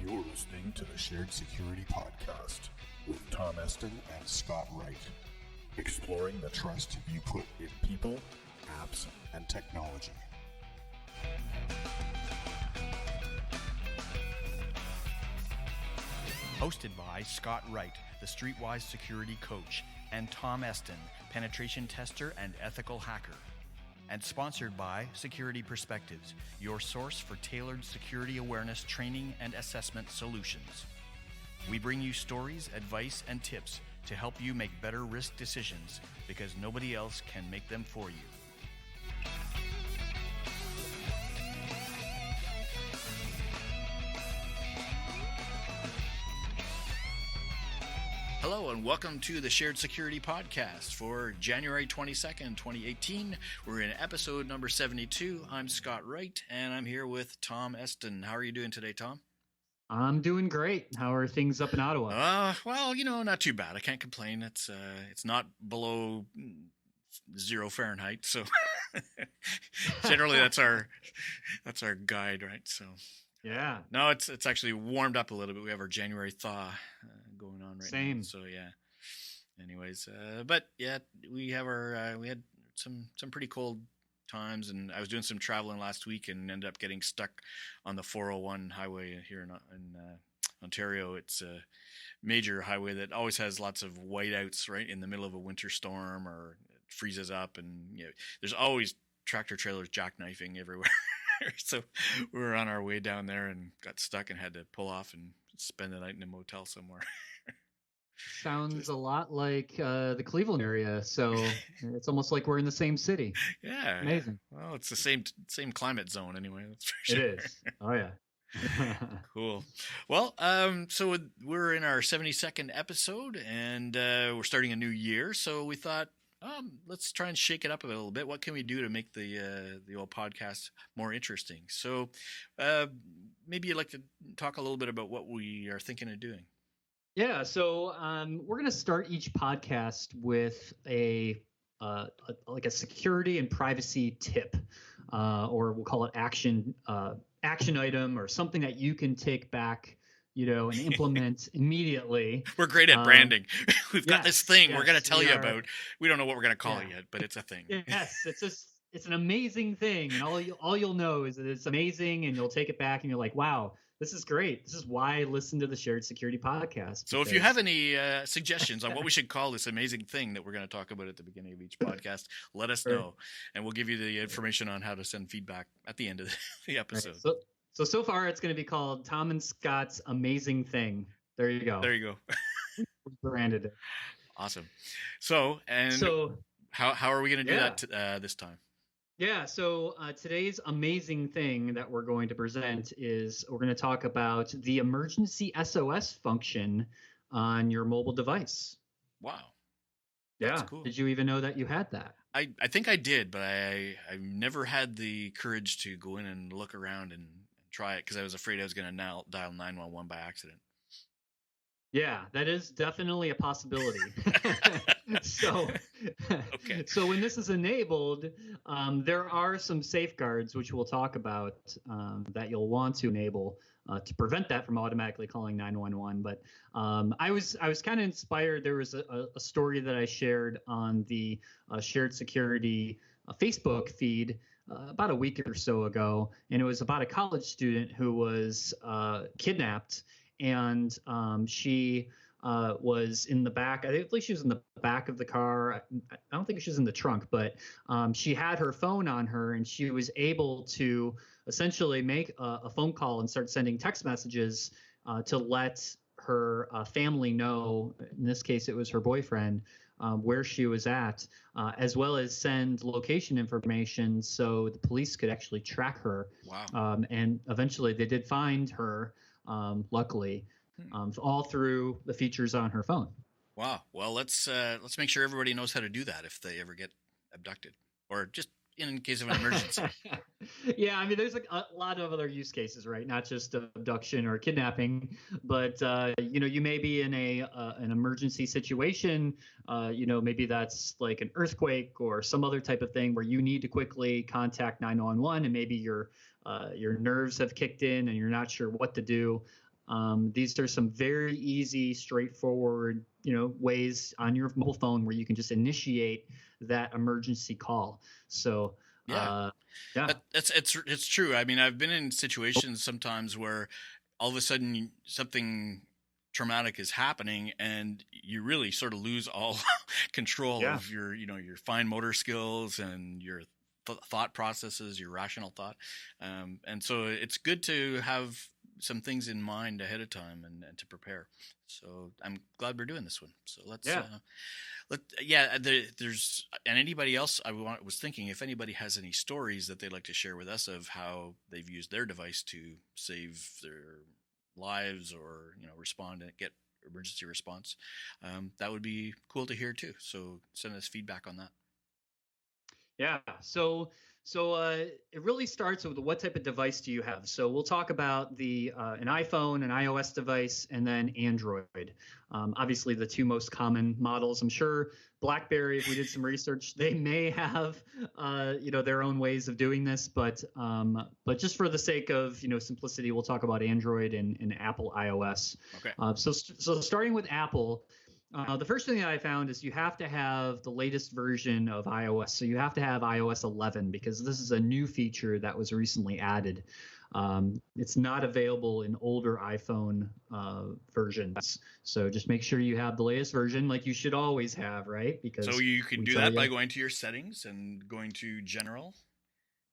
You're listening to the Shared Security Podcast with Tom Eston and Scott Wright, exploring the trust you put in people, apps, and technology. Hosted by Scott Wright, the Streetwise Security Coach, and Tom Eston, penetration tester and ethical hacker. And sponsored by Security Perspectives, your source for tailored security awareness training and assessment solutions. We bring you stories, advice, and tips to help you make better risk decisions because nobody else can make them for you. Hello and welcome to the Shared Security Podcast for January 22nd, 2018. We're in episode number 72. I'm Scott Wright and I'm here with Tom Eston. How are you doing today, Tom? I'm doing great. How are things up in Ottawa? Well, not too bad. I can't complain. It's not below 0 Fahrenheit, so generally that's our guide, right? So yeah. No, it's actually warmed up a little bit. We have our January thaw going on right Same. now. So yeah. Anyways, but yeah, we had some pretty cold times, and I was doing some traveling last week and ended up getting stuck on the 401 highway here in Ontario. It's a major highway that always has lots of whiteouts right in the middle of a winter storm, or it freezes up, and there's always tractor trailers jackknifing everywhere. So we were on our way down there and got stuck and had to pull off and spend the night in a motel somewhere. Sounds a lot like the Cleveland area, so it's almost like we're in the same city. Yeah. Amazing. Well, it's the same climate zone anyway, that's for sure. It is. Oh, yeah. Cool. Well, so we're in our 72nd episode, and we're starting a new year, so we thought, let's try and shake it up a little bit. What can we do to make the old podcast more interesting? So maybe you'd like to talk a little bit about what we are thinking of doing. Yeah, so we're going to start each podcast with a security and privacy tip, or we'll call it action item, or something that you can take back, and implement immediately. We're great at branding. We've got this thing we're going to tell you about. We don't know what we're going to call it yet, but it's a thing. Yes, it's an amazing thing, and all you'll know is that it's amazing, and you'll take it back, and you're like, wow, this is great. This is why I listen to the Shared Security Podcast. So if you have any suggestions on what we should call this amazing thing that we're going to talk about at the beginning of each podcast, let us know, and we'll give you the information on how to send feedback at the end of the episode. Right. So far, it's going to be called Tom and Scott's Amazing Thing. There you go. There you go. We branded it. Awesome. So how are we going to do that this time? Yeah, so today's amazing thing that we're going to present is we're going to talk about the emergency SOS function on your mobile device. Wow. That's cool. Did you even know that you had that? I think I did, but I've never had the courage to go in and look around and try it because I was afraid I was going to dial 911 by accident. Yeah, that is definitely a possibility. So when this is enabled, there are some safeguards which we'll talk about that you'll want to enable to prevent that from automatically calling 911. But I was kind of inspired. There was a story that I shared on the Shared Security Facebook feed about a week or so ago, and it was about a college student who was kidnapped. And she was in the back. I think she was in the back of the car. I don't think she was in the trunk, but she had her phone on her, and she was able to essentially make a phone call and start sending text messages to let her family know. In this case, it was her boyfriend, where she was at, as well as send location information so the police could actually track her. Wow. And eventually they did find her. Luckily, all through the features on her phone. Wow. Well, let's make sure everybody knows how to do that if they ever get abducted, or just in case of an emergency. Yeah, I mean, there's a lot of other use cases, right? Not just abduction or kidnapping, but you may be in an emergency situation. Maybe that's like an earthquake or some other type of thing where you need to quickly contact 911, and maybe your nerves have kicked in and you're not sure what to do. These are some very easy, straightforward, ways on your mobile phone where you can just initiate that emergency call. So, Yeah. yeah, It's true. I mean, I've been in situations sometimes where all of a sudden something traumatic is happening and you really sort of lose all control yeah, of your fine motor skills and your thought processes, your rational thought. And so it's good to have some things in mind ahead of time and to prepare. So I'm glad we're doing this one. So let's yeah. there's and anybody else was thinking if anybody has any stories that they'd like to share with us of how they've used their device to save their lives or respond and get emergency response, that would be cool to hear too. So send us feedback on that. Yeah. So it really starts with what type of device do you have? So we'll talk about the an iPhone, an iOS device, and then Android. Obviously, the two most common models. I'm sure BlackBerry, if we did some research, they may have their own ways of doing this, but just for the sake of simplicity, we'll talk about Android and Apple iOS. Okay. So starting with Apple. The first thing that I found is you have to have the latest version of iOS. So you have to have iOS 11 because this is a new feature that was recently added. It's not available in older iPhone versions. So just make sure you have the latest version like you should always have, right? Because so you can do that by going to your settings and going to General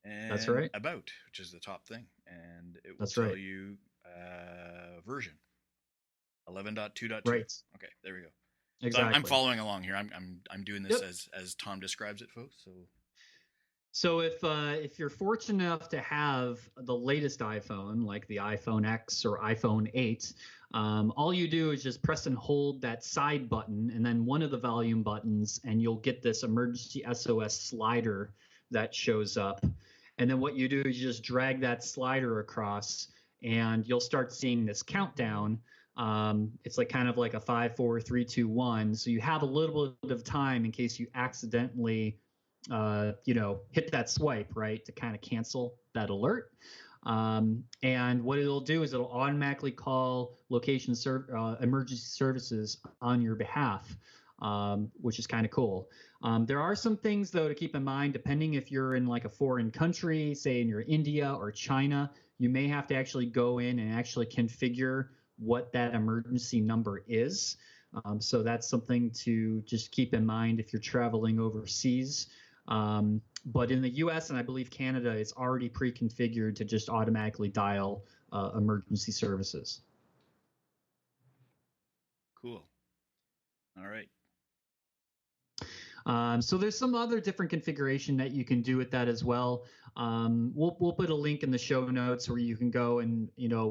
and that's right. About, which is the top thing. And it will That's tell right. you version 11.2.2. Right. Okay, there we go. Exactly. So I'm following along here. I'm doing this as Tom describes it, folks. So if you're fortunate enough to have the latest iPhone, like the iPhone X or iPhone 8, all you do is just press and hold that side button and then one of the volume buttons, and you'll get this emergency SOS slider that shows up. And then what you do is you just drag that slider across, and you'll start seeing this countdown. It's like kind of like a 5, 4, 3, 2, 1. So you have a little bit of time in case you accidentally, hit that swipe, right, to kind of cancel that alert. And what it'll do is it'll automatically call emergency services on your behalf, which is kind of cool. There are some things, though, to keep in mind, depending if you're in like a foreign country, say in your India or China, you may have to actually go in and actually configure what that emergency number is. So that's something to just keep in mind if you're traveling overseas. But in the US and I believe Canada, it's already pre-configured to just automatically dial emergency services. Cool. All right. So there's some other different configuration that you can do with that as well. We'll put a link in the show notes where you can go and,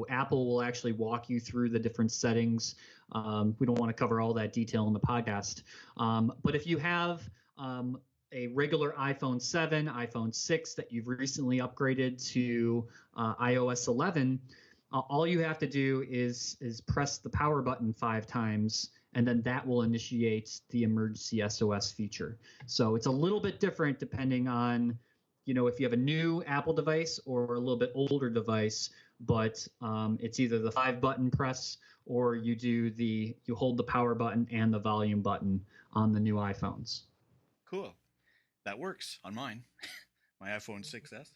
Apple will actually walk you through the different settings. We don't want to cover all that detail in the podcast. But if you have a regular iPhone 7, iPhone 6 that you've recently upgraded to iOS 11, all you have to do is press the power button 5 times, and then that will initiate the emergency SOS feature. So it's a little bit different depending on, if you have a new Apple device or a little bit older device, but it's either the 5-button press or you hold the power button and the volume button on the new iPhones. Cool. That works on mine. My iPhone 6S.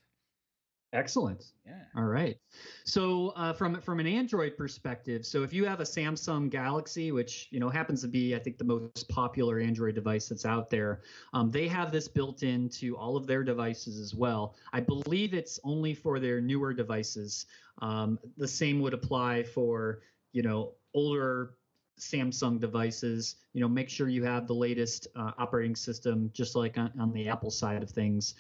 Excellent. Yeah. All right. So from an Android perspective, so if you have a Samsung Galaxy, which happens to be, I think, the most popular Android device that's out there, they have this built into all of their devices as well. I believe it's only for their newer devices. The same would apply for older Samsung devices. Make sure you have the latest operating system, just like on the Apple side of things.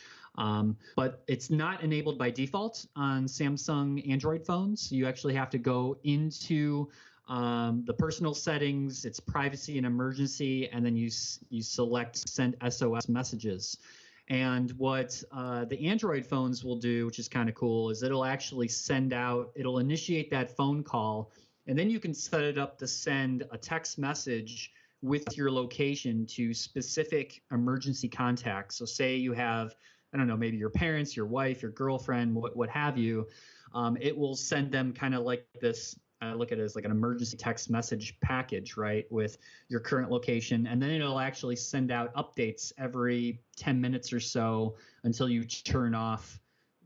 But it's not enabled by default on Samsung Android phones. You actually have to go into the personal settings, it's privacy and emergency, and then you select send SOS messages. And what the Android phones will do, which is kind of cool, is it'll initiate that phone call, and then you can set it up to send a text message with your location to specific emergency contacts. So say you have, I don't know, maybe your parents, your wife, your girlfriend, what have you. It will send them kind of like this, I look at it as like an emergency text message package, right, with your current location, and then it'll actually send out updates every 10 minutes or so until you turn off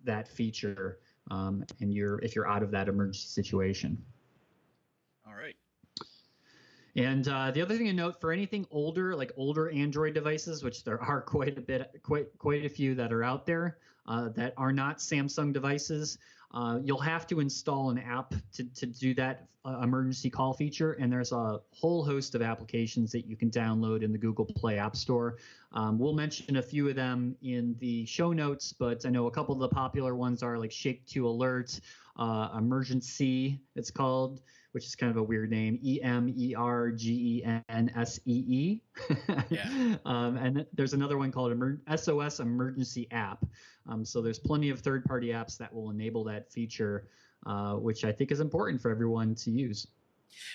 that feature, and if you're out of that emergency situation. All right. And the other thing to note, for anything older, like older Android devices, which there are quite a few that are out there that are not Samsung devices, you'll have to install an app to do that emergency call feature. And there's a whole host of applications that you can download in the Google Play App Store. We'll mention a few of them in the show notes, but I know a couple of the popular ones are like Shake to Alert, Emergency, it's called, which is kind of a weird name, EMERGENSEE. Yeah. And there's another one called SOS Emergency App. So there's plenty of third-party apps that will enable that feature, which I think is important for everyone to use.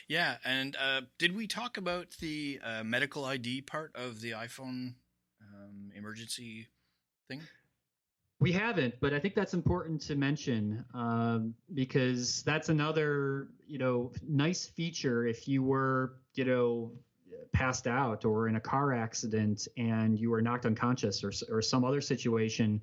Yeah, and did we talk about the medical ID part of the iPhone emergency thing? We haven't, but I think that's important to mention because that's another, nice feature if you were, passed out or in a car accident and you were knocked unconscious or some other situation.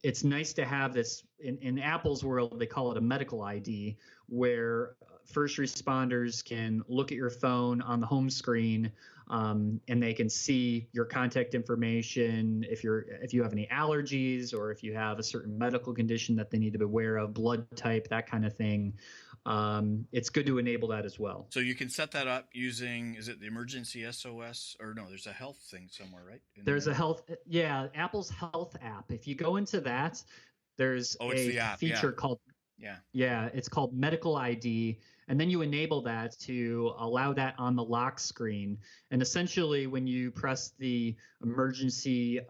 It's nice to have this in Apple's world. They call it a medical ID, where first responders can look at your phone on the home screen, and they can see your contact information. If you have any allergies or if you have a certain medical condition that they need to be aware of, blood type, that kind of thing. It's good to enable that as well. So you can set that up using, is it the emergency SOS, or no, there's a health thing somewhere, right? There's Apple's health app. If you go into that, there's a feature called it's called Medical ID, and then you enable that to allow that on the lock screen. And essentially, when you press the emergency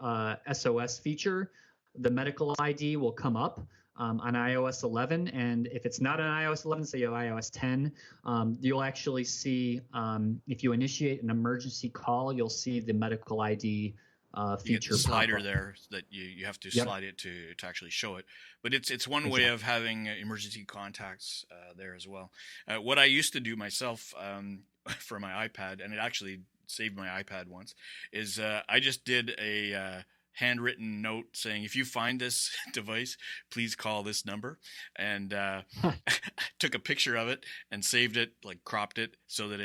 SOS feature, the Medical ID will come up on iOS 11. And if it's not on iOS 11, say you have iOS 10, you'll actually see if you initiate an emergency call, you'll see the Medical ID feature. You get the slider there that you have to slide it to actually show it. But it's one way of having emergency contacts there as well. What I used to do myself for my iPad, and it actually saved my iPad once, is I just did a handwritten note saying, if you find this device, please call this number. And took a picture of it and saved it, like cropped it so that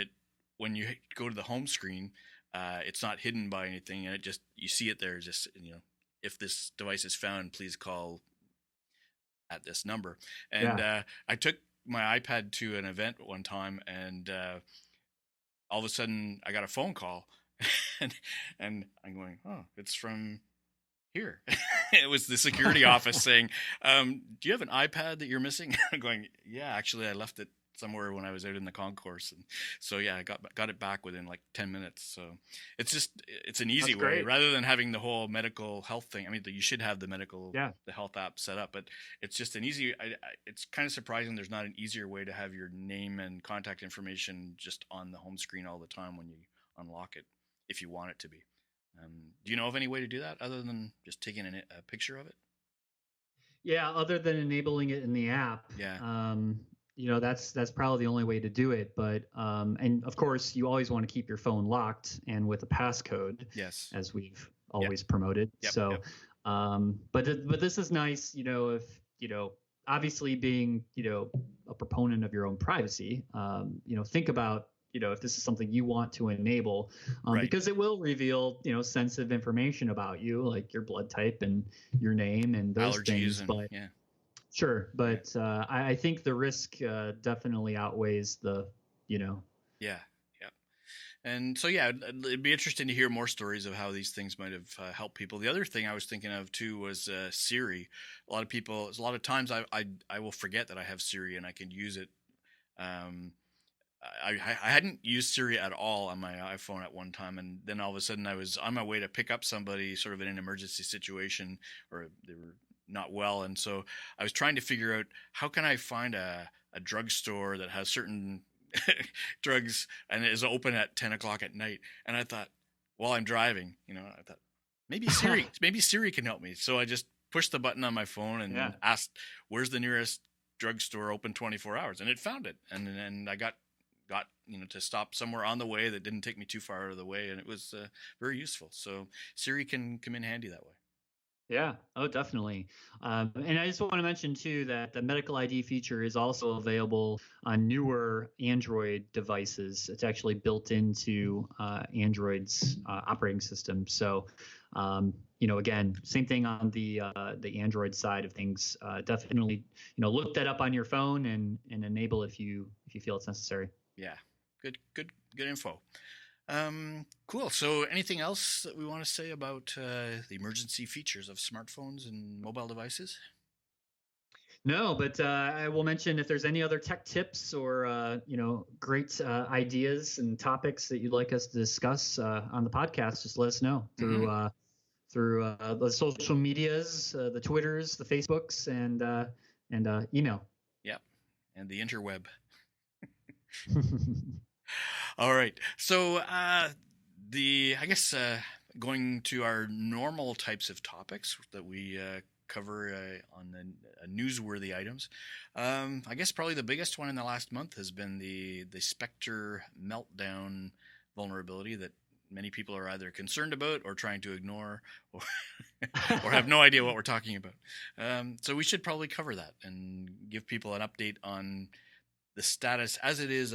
when you go to the home screen, it's not hidden by anything, and you see it there. Just if this device is found, please call at this number. And I took my iPad to an event one time, and all of a sudden I got a phone call, and I'm going, oh, it's from here. It was the security office saying, do you have an iPad that you're missing? I'm going, yeah, actually I left it somewhere when I was out in the concourse. And so, yeah, I got it back within like 10 minutes. So it's an easy way rather than having the whole medical health thing. I mean, you should have the the health app set up, but it's just an easy, it's kind of surprising there's not an easier way to have your name and contact information just on the home screen all the time when you unlock it, if you want it to be. Do you know of any way to do that other than just taking a picture of it? Yeah, other than enabling it in the app. Yeah. That's probably the only way to do it. But and of course, you always want to keep your phone locked and with a passcode. Yes. As we've always promoted. Yep. So, but this is nice. If obviously being a proponent of your own privacy, think about if this is something you want to enable, because it will reveal sensitive information about you, like your blood type and your name and those allergies things. Sure, but I think the risk definitely outweighs the, Yeah. And so, it'd be interesting to hear more stories of how these things might have helped people. The other thing I was thinking of, too, was Siri. A lot of times I will forget that I have Siri and I can use it. I hadn't used Siri at all on my iPhone at one time, and then all of a sudden I was on my way to pick up somebody sort of in an emergency situation, or they were not well, and so I was trying to figure out how can I find a drugstore that has certain drugs and is open at 10 o'clock at night. And I thought, while I'm driving, I thought maybe Siri can help me. So I just pushed the button on my phone and asked, where's the nearest drugstore open 24 hours, and it found it, and I got to stop somewhere on the way that didn't take me too far out of the way, and it was very useful. So Siri can come in handy that way. Yeah. Oh, definitely. And I just want to mention too that the medical ID feature is also available on newer Android devices. It's actually built into Android's operating system. So, again, same thing on the Android side of things. Definitely, look that up on your phone and enable if you feel it's necessary. Yeah. Good info. Cool. So anything else that we want to say about the emergency features of smartphones and mobile devices? No, but I will mention if there's any other tech tips or great ideas and topics that you'd like us to discuss on the podcast, just let us know through the social medias, the Twitters, the Facebooks, and email. Yep, and the interweb. All right. So going to our normal types of topics that we cover on the newsworthy items. I guess probably the biggest one in the last month has been the Spectre Meltdown vulnerability that many people are either concerned about or trying to ignore or have no idea what we're talking about. So we should probably cover that and give people an update on the status as it is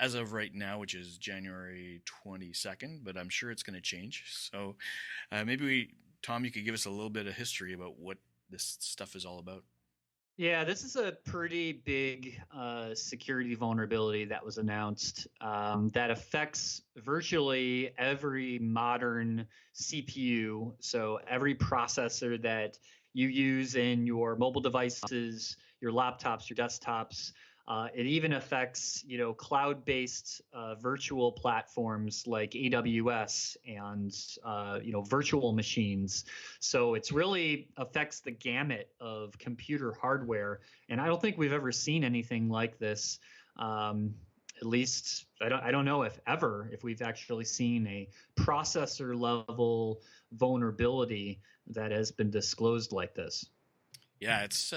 as of right now, which is January 22nd, but I'm sure it's going to change. So maybe Tom, you could give us a little bit of history about what this stuff is all about. Yeah, this is a pretty big security vulnerability that was announced that affects virtually every modern CPU. So every processor that you use in your mobile devices, your laptops, your desktops. It even affects, cloud-based virtual platforms like AWS and, virtual machines. So it's really affects the gamut of computer hardware. And I don't think we've ever seen anything like this. At least I don't know if we've actually seen a processor level vulnerability that has been disclosed like this. Yeah, it's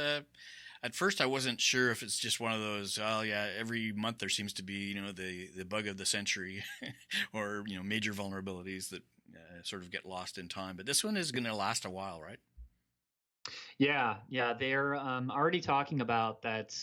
at first I wasn't sure if it's just one of those, every month there seems to be, the bug of the century or, major vulnerabilities that sort of get lost in time. But this one is going to last a while, right? Yeah, they're already talking about that.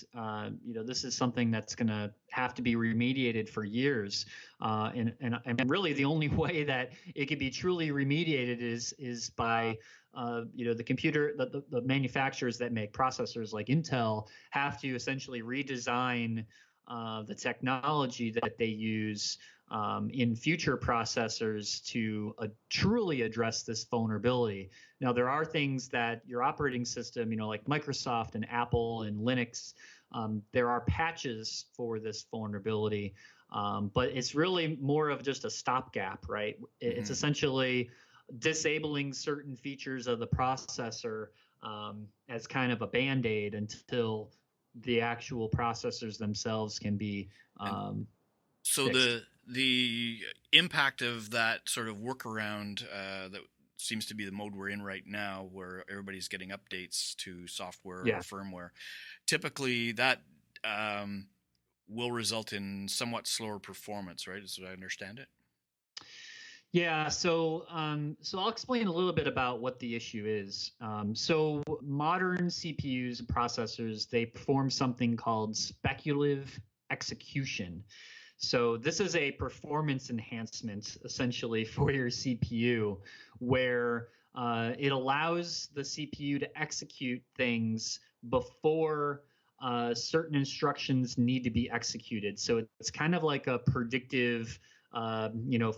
This is something that's going to have to be remediated for years, and really the only way that it could be truly remediated is by the manufacturers that make processors like Intel have to essentially redesign the technology that they use in future processors to truly address this vulnerability. Now, there are things that your operating system, like Microsoft and Apple and Linux, there are patches for this vulnerability, but it's really more of just a stopgap, right? It's essentially disabling certain features of the processor as kind of a Band-Aid until the actual processors themselves can be so fixed. The impact of that sort of workaround that seems to be the mode we're in right now, where everybody's getting updates to software or firmware, typically that will result in somewhat slower performance, right? As I understand it. Yeah, so I'll explain a little bit about what the issue is. So modern CPUs and processors, they perform something called speculative execution. So this is a performance enhancement essentially for your CPU where it allows the CPU to execute things before certain instructions need to be executed. So it's kind of like a predictive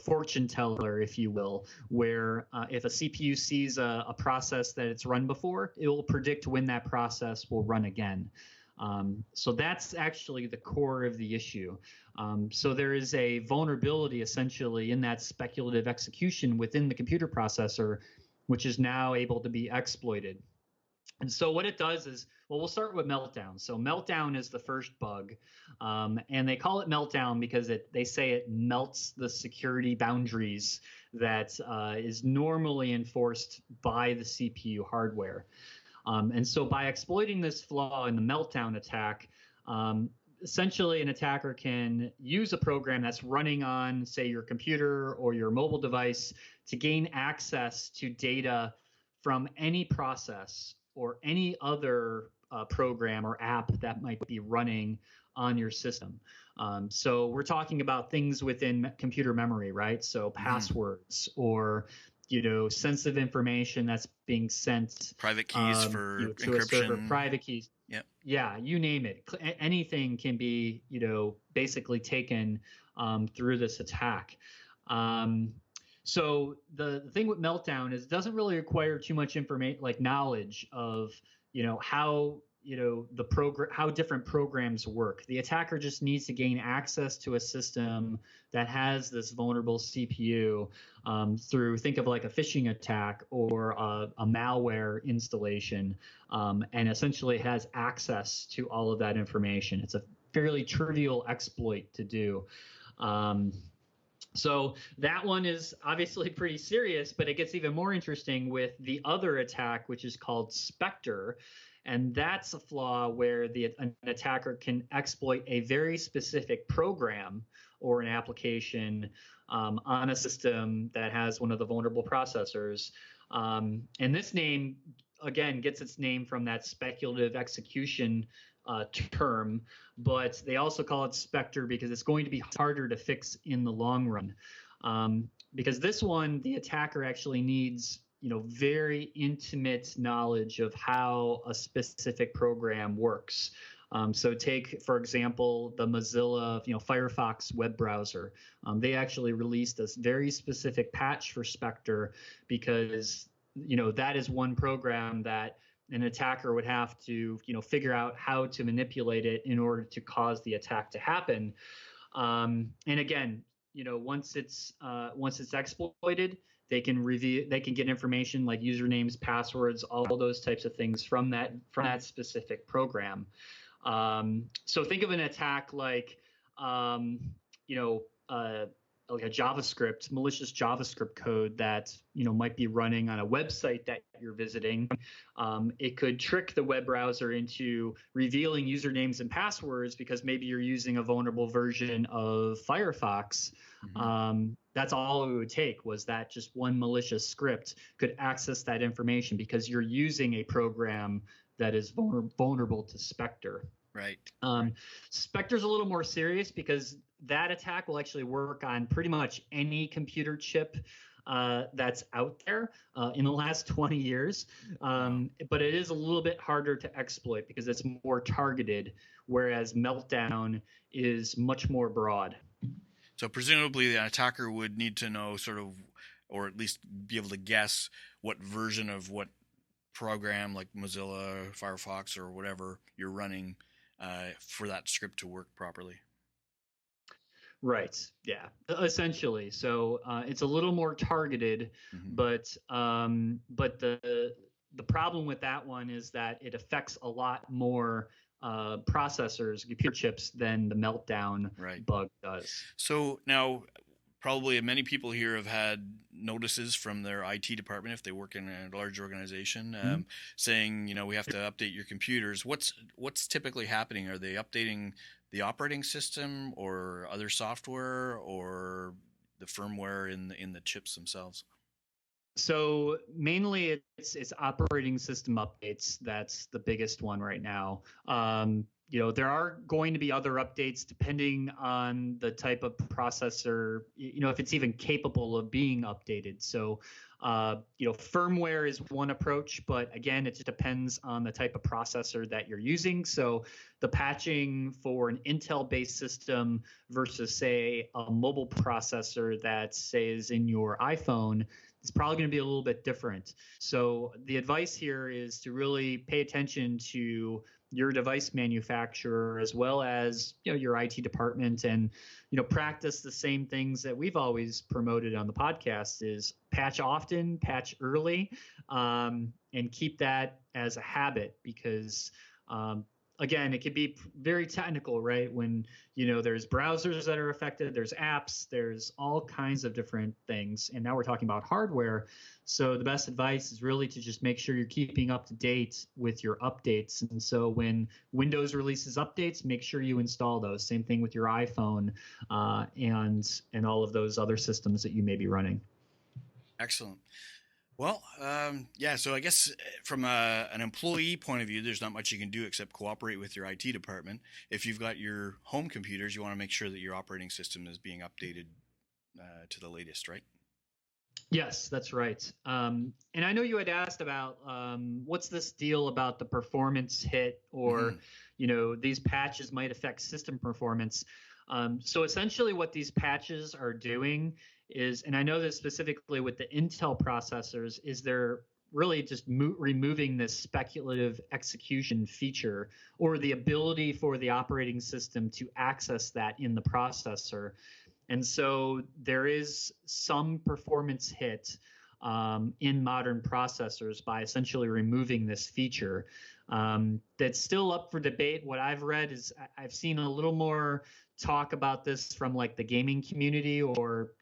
fortune teller, if you will, where if a CPU sees a process that it's run before, it will predict when that process will run again. So that's actually the core of the issue. So there is a vulnerability essentially in that speculative execution within the computer processor, which is now able to be exploited. And so what it does is, well, we'll start with Meltdown. So Meltdown is the first bug, and they call it Meltdown because they say it melts the security boundaries that is normally enforced by the CPU hardware. And so by exploiting this flaw in the Meltdown attack, essentially an attacker can use a program that's running on, say, your computer or your mobile device to gain access to data from any process or any other program or app that might be running on your system. So we're talking about things within computer memory, right? So passwords or sensitive information that's being sent, private keys for to encryption. a server, private keys. Yep. Yeah, you name it. Anything can be, basically taken through this attack. So the thing with Meltdown is it doesn't really require too much information, like knowledge of, how how different programs work. The attacker just needs to gain access to a system that has this vulnerable CPU through, think of like a phishing attack or a malware installation, and essentially has access to all of that information. It's a fairly trivial exploit to do. So that one is obviously pretty serious, but it gets even more interesting with the other attack, which is called Spectre. And that's a flaw where an attacker can exploit a very specific program or an application on a system that has one of the vulnerable processors. And this name, again, gets its name from that speculative execution term, but they also call it Spectre because it's going to be harder to fix in the long run. Because this one, the attacker actually needs very intimate knowledge of how a specific program works. So take, for example, the Mozilla, Firefox web browser. They actually released this very specific patch for Spectre because, that is one program that an attacker would have to, figure out how to manipulate it in order to cause the attack to happen. And again, once it's exploited, they can get information like usernames, passwords, all those types of things from that specific program. So think of an attack like, like a JavaScript, malicious JavaScript code that might be running on a website that you're visiting. It could trick the web browser into revealing usernames and passwords because maybe you're using a vulnerable version of Firefox. Mm-hmm. That's all it would take, was that just one malicious script could access that information because you're using a program that is vulnerable to Spectre. Right. Spectre's a little more serious because that attack will actually work on pretty much any computer chip that's out there in the last 20 years. But it is a little bit harder to exploit because it's more targeted, whereas Meltdown is much more broad. So presumably the attacker would need to know sort of, or at least be able to guess what version of what program like Mozilla, Firefox, or whatever you're running for that script to work properly. Right. Yeah. Essentially. So it's a little more targeted, mm-hmm. but the problem with that one is that it affects a lot more processors, computer chips, than the Meltdown bug does. So now, probably many people here have had notices from their IT department if they work in a large organization, mm-hmm. saying, we have to update your computers. What's typically happening? Are they updating the operating system or other software or the firmware in the chips themselves? So mainly it's operating system updates. That's the biggest one right now. There are going to be other updates depending on the type of processor, if it's even capable of being updated. So, firmware is one approach, but again, it just depends on the type of processor that you're using. So the patching for an Intel-based system versus, say, a mobile processor that, say, is in your iPhone, it's probably going to be a little bit different. So the advice here is to really pay attention to your device manufacturer as well as your IT department, and practice the same things that we've always promoted on the podcast: is patch often, patch early, and keep that as a habit, because again, it could be very technical, right? When, there's browsers that are affected, there's apps, there's all kinds of different things. And now we're talking about hardware. So the best advice is really to just make sure you're keeping up to date with your updates. And so when Windows releases updates, make sure you install those. Same thing with your iPhone, and all of those other systems that you may be running. Excellent. Well, yeah, so I guess from an employee point of view, there's not much you can do except cooperate with your IT department. If you've got your home computers, you want to make sure that your operating system is being updated to the latest, right? Yes, that's right. And I know you had asked about what's this deal about the performance hit, or, these patches might affect system performance. So essentially what these patches are doing is, and I know this specifically with the Intel processors, is they're really just removing this speculative execution feature, or the ability for the operating system to access that in the processor. And so there is some performance hit in modern processors by essentially removing this feature. That's still up for debate. What I've read is I've seen a little more talk about this from like the gaming community, or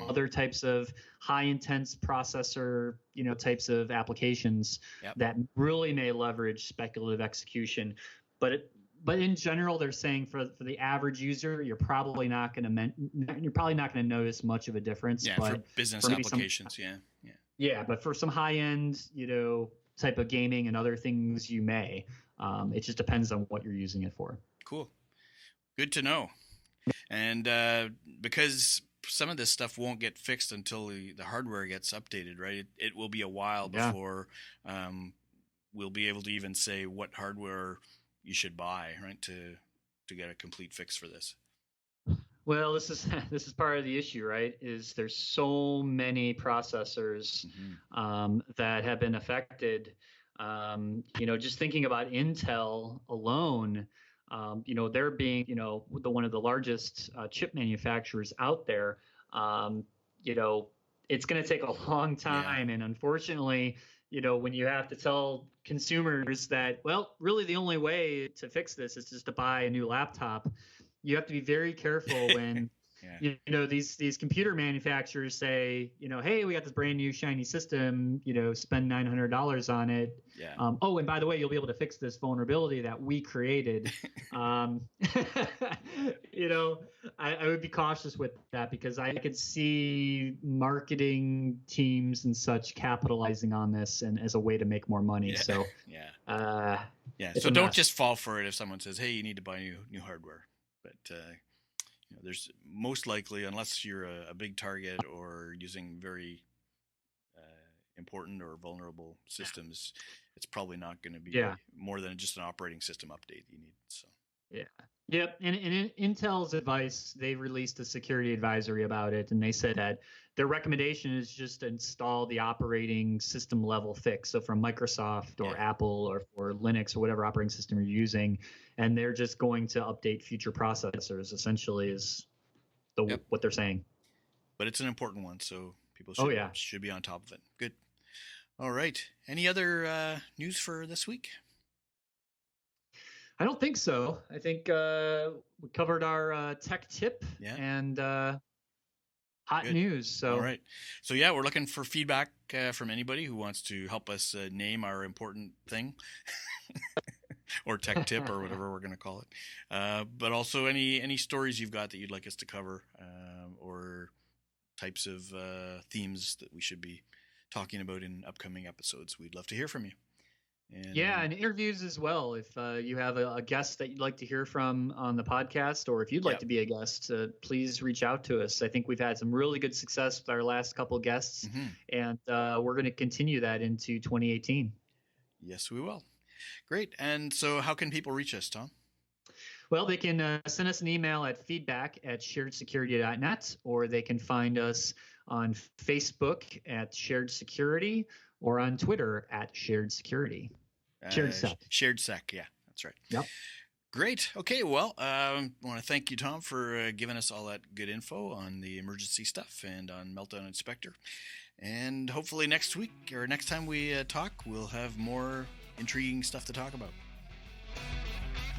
other types of high intense processor types of applications that really may leverage speculative execution. But in general, they're saying for the average user, you're probably not going to notice much of a difference. Yeah, but for business applications, yeah, but for some high end type of gaming and other things, you may. It just depends on what you're using it for. Cool, good to know. And because some of this stuff won't get fixed until the hardware gets updated, right? It will be a while before we'll be able to even say what hardware you should buy, right, to get a complete fix for this. Well, this is part of the issue, right? Is there's so many processors that have been affected. Just thinking about Intel alone. They're being, one of the largest chip manufacturers out there. It's going to take a long time. And unfortunately, when you have to tell consumers that, well, really the only way to fix this is just to buy a new laptop, you have to be very careful when these computer manufacturers say, hey, we got this brand new shiny system, spend $900 on it. Oh, and by the way, you'll be able to fix this vulnerability that we created. I would be cautious with that, because I could see marketing teams and such capitalizing on this and as a way to make more money. So so don't just fall for it if someone says, hey, you need to buy new hardware. But there's most likely, unless you're a big target or using very important or vulnerable systems, it's probably not going to be more than just an operating system update you need. So Yep. And in Intel's advice, they released a security advisory about it, and they said that their recommendation is just to install the operating system level fix. So from Microsoft or Apple or Linux or whatever operating system you're using, and they're just going to update future processors, essentially, is what they're saying. But it's an important one, so people should be on top of it. Good. All right. Any other news for this week? I don't think so. I think we covered our tech tip and hot news. So all right. So we're looking for feedback from anybody who wants to help us name our important thing, or tech tip, or whatever we're going to call it. But also any stories you've got that you'd like us to cover, or types of themes that we should be talking about in upcoming episodes. We'd love to hear from you. And interviews as well. If you have a guest that you'd like to hear from on the podcast, or if you'd like to be a guest, please reach out to us. I think we've had some really good success with our last couple guests, and we're going to continue that into 2018. Yes, we will. Great. And so how can people reach us, Tom? Well, they can send us an email at feedback@sharedsecurity.net, or they can find us on Facebook at Shared Security, or on Twitter at Shared Security. Shared Sec, yeah, that's right. Yep. Great. Okay, well, I want to thank you, Tom, for giving us all that good info on the emergency stuff and on Meltdown and Spectre. And hopefully next week, or next time we talk, we'll have more intriguing stuff to talk about.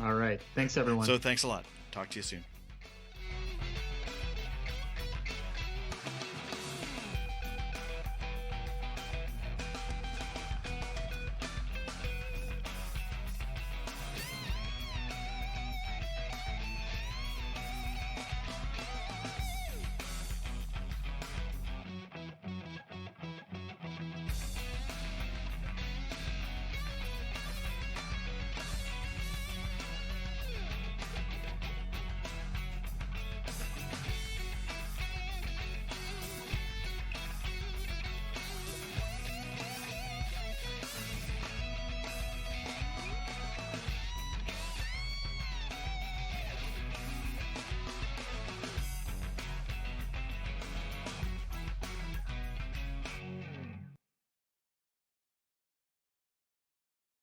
All right. Thanks, everyone. So thanks a lot. Talk to you soon.